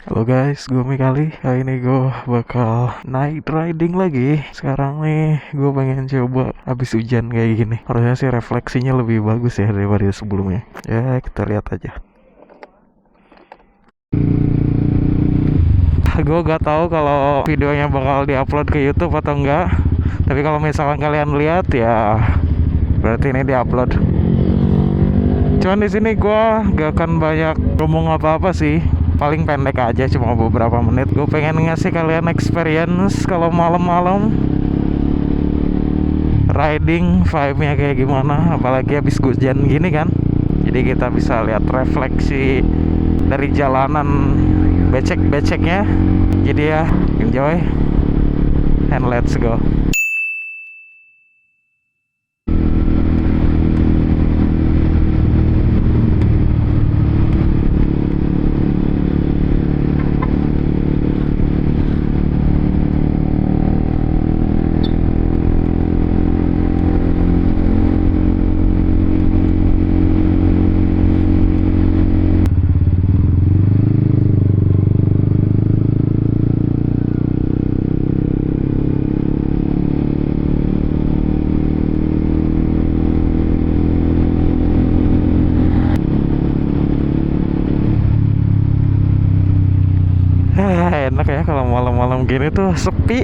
Halo guys, gue Mikali. Kali ini gue bakal night riding lagi. Sekarang nih gue pengen coba habis hujan kayak gini. Harusnya sih refleksinya lebih bagus ya daripada sebelumnya. Ya kita lihat aja. Gue gak tahu kalau videonya bakal diupload ke YouTube atau enggak. Tapi kalau misalkan kalian lihat ya berarti ini diupload. Cuman di sini gue gak akan banyak ngomong apa-apa sih. Paling pendek aja, cuma beberapa menit. Gue pengen ngasih kalian experience kalau malam-malam riding vibe-nya kayak gimana, apalagi habis hujan gini kan. Jadi kita bisa lihat refleksi dari jalanan becek-beceknya. Jadi ya enjoy and let's go. Enak ya kalau malam-malam gini tuh sepi.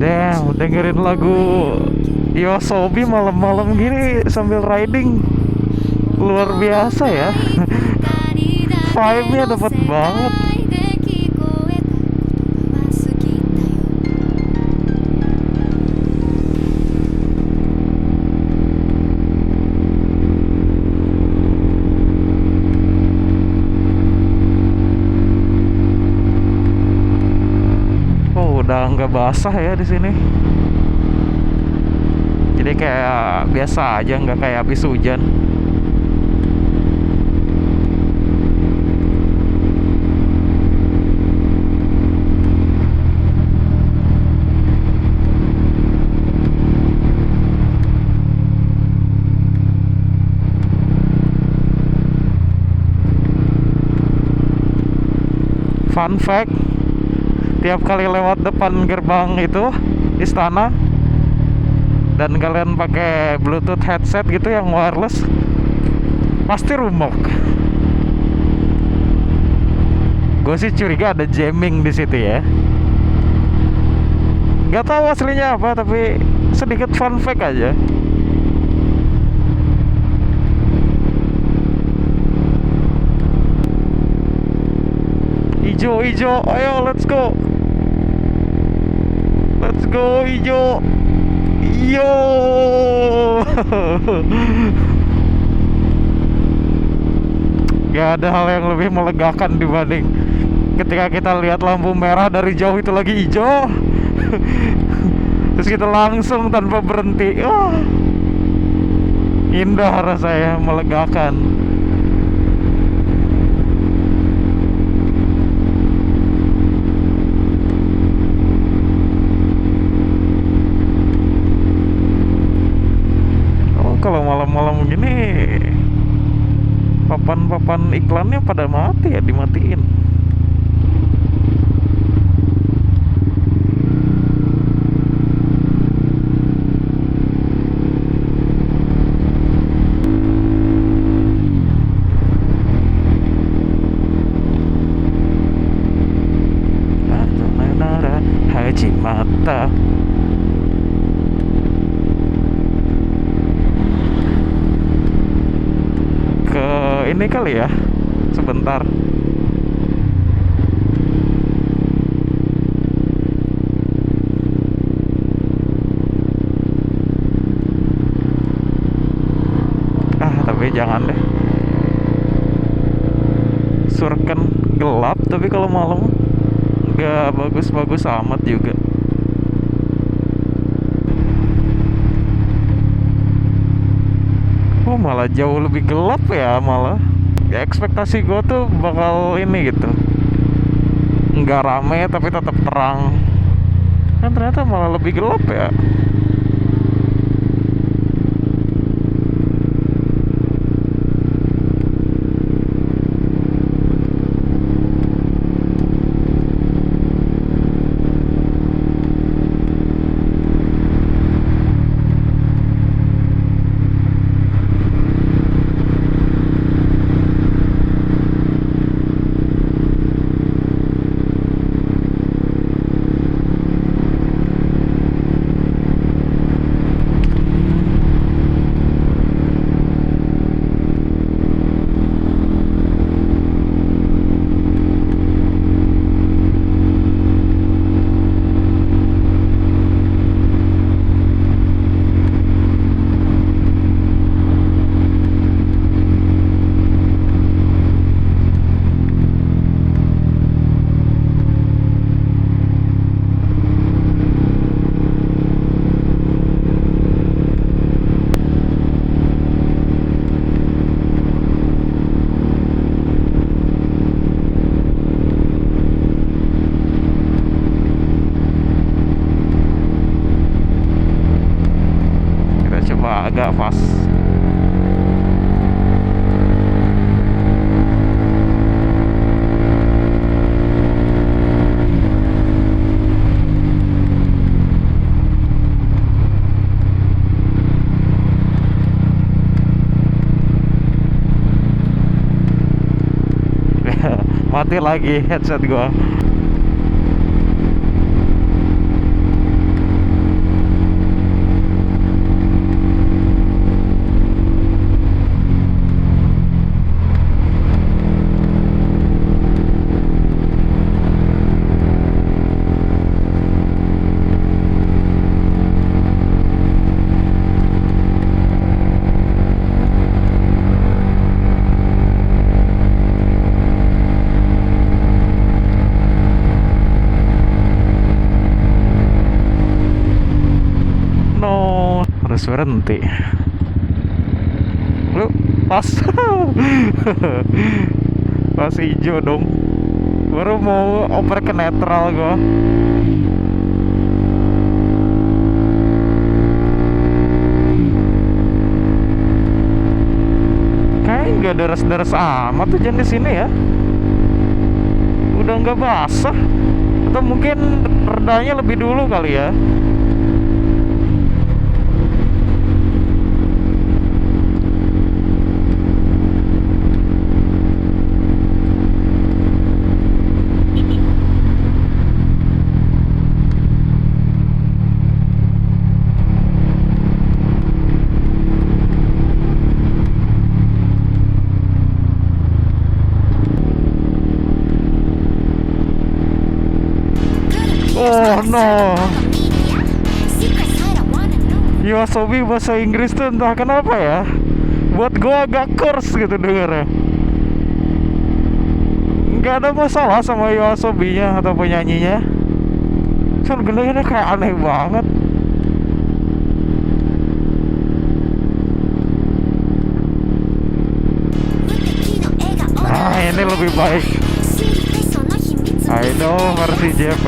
Damn, dengerin lagu Yosobi malam-malam gini sambil riding luar biasa ya. Vibe-nya dapet banget. Oh, udah nggak basah ya di sini. Jadi kayak biasa aja, nggak kayak habis hujan. Fun fact, tiap kali lewat depan gerbang itu istana dan kalian pakai bluetooth headset gitu yang wireless, pasti rumok. Gue sih curiga ada jamming di situ ya. Gak tahu aslinya apa, tapi sedikit fun fact aja. Ijo, ijo, ayo let's go. Let's go ijo. Yo. Gak ada hal yang lebih melegakan dibanding ketika kita lihat lampu merah dari jauh itu lagi hijau. Terus kita langsung tanpa berhenti. Oh, indah rasanya, melegakan. Oh, kalau malam-malam gini papan-papan iklannya pada mati ya, dimatiin. Haji mata. Ke ini kali ya, sebentar. Tapi jangan deh. surken gelap, tapi kalau malam nggak bagus-bagus amat juga. Oh malah jauh lebih gelap ya malah. Ya ekspektasi gue tuh bakal ini gitu, nggak rame tapi tetap terang. Kan ternyata malah lebih gelap ya. Agak fast. Mati lagi headset gua. Harus berhenti. Lu pas pas hijau dong, baru mau oper ke netral gua. Kayak nggak deres-deres amat hujan di sini ya. Udah nggak basah, atau mungkin redanya lebih dulu kali ya. Oh no, Yoasobi bahasa Inggris tuh entah kenapa ya, buat gua agak kurs gitu dengernya. Nggak ada masalah sama Yoasobinya atau penyanyinya, cuman gendengnya kayak aneh banget. Nah ini lebih baik. I know versi JP.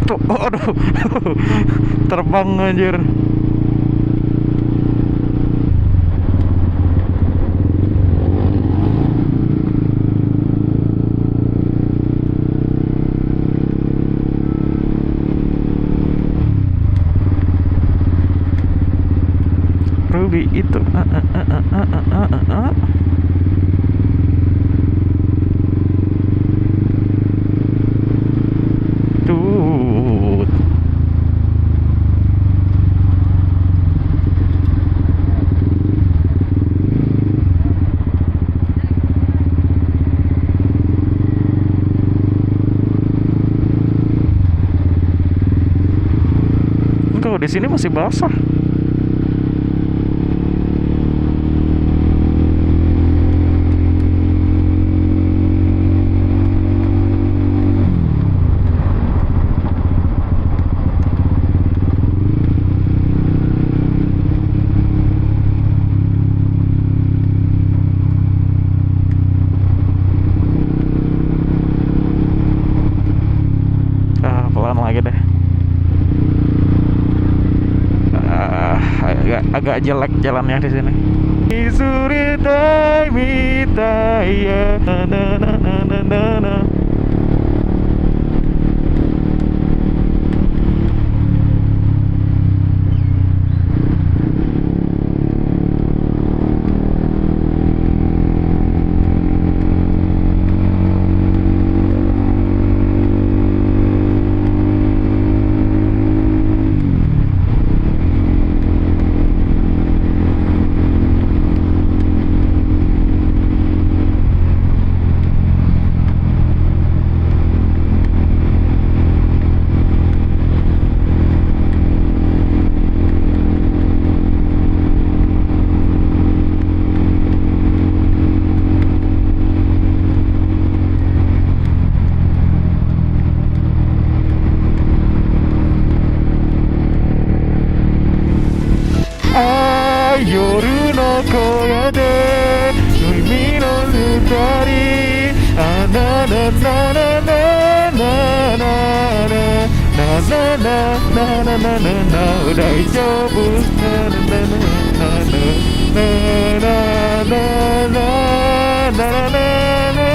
Tuh, aduh. Terbang anjir. Ruby itu tuh. Kalau di sini masih basah. Pelan lagi deh. Agak jelek jalannya di sini. Isuri dai mitaya na na na na na na. Yoru no koya de Kimi no futari na na na na na na na na na na na na na na na daijoubu na na na na na na na na na na na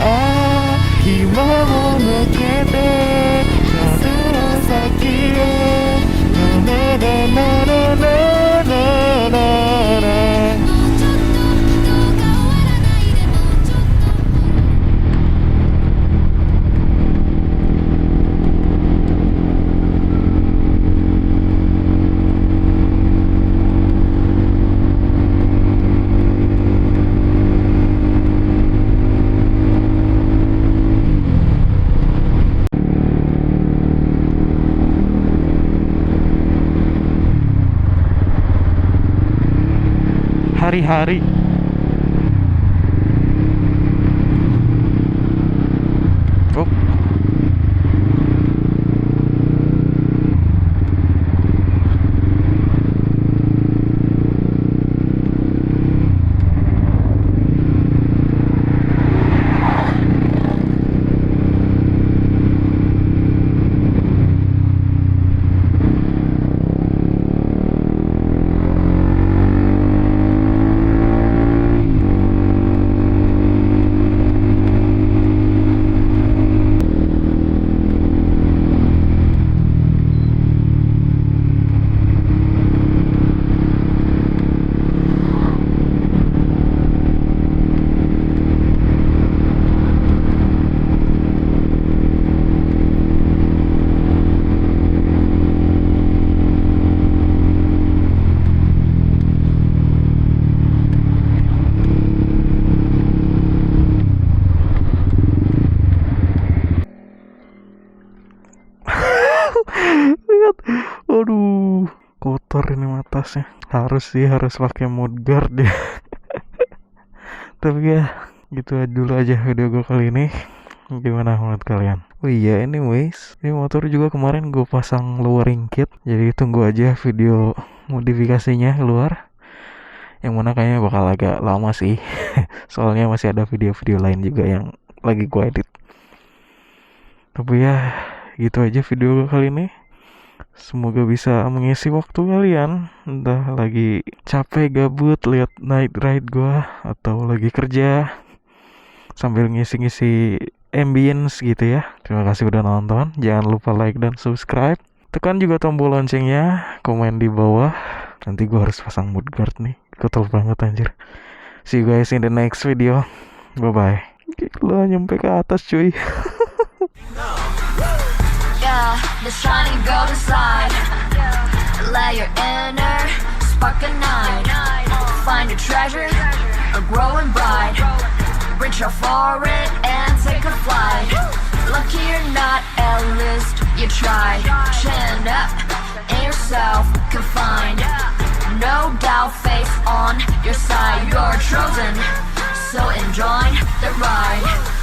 ah ima mo nokete kado saki o na na na na na hari-hari. Oh. Lihat, aduh, kotor ini atasnya. Harus pakai mudguard deh. Tapi ya, gitu dulu aja video gue kali ini. Gimana menurut kalian? Oh iya, anyways, ini motor juga kemarin gue pasang lowering kit. Jadi tunggu aja video modifikasinya keluar. Yang mana kayaknya bakal agak lama sih. Soalnya masih ada video-video lain juga yang lagi gue edit. Tapi ya, gitu aja video gue kali ini. Semoga bisa mengisi waktu kalian, entah lagi capek gabut lihat night ride gue, atau lagi kerja sambil ngisi-ngisi ambience gitu ya. Terima kasih udah nonton. Jangan lupa like dan subscribe. Tekan juga tombol loncengnya, komen di bawah. Nanti gue harus pasang mudguard nih, kotor banget anjir. See you guys in the next video. Bye bye. Gila, nyampe ke atas cuy. Yeah, the shining golden side. Let your inner spark ignite. Find a treasure, a growing bright. Reach out for it and take a flight. Lucky or not, at least you tried. Chin up and yourself confined. No doubt, face on your side. You're chosen, so enjoy the ride.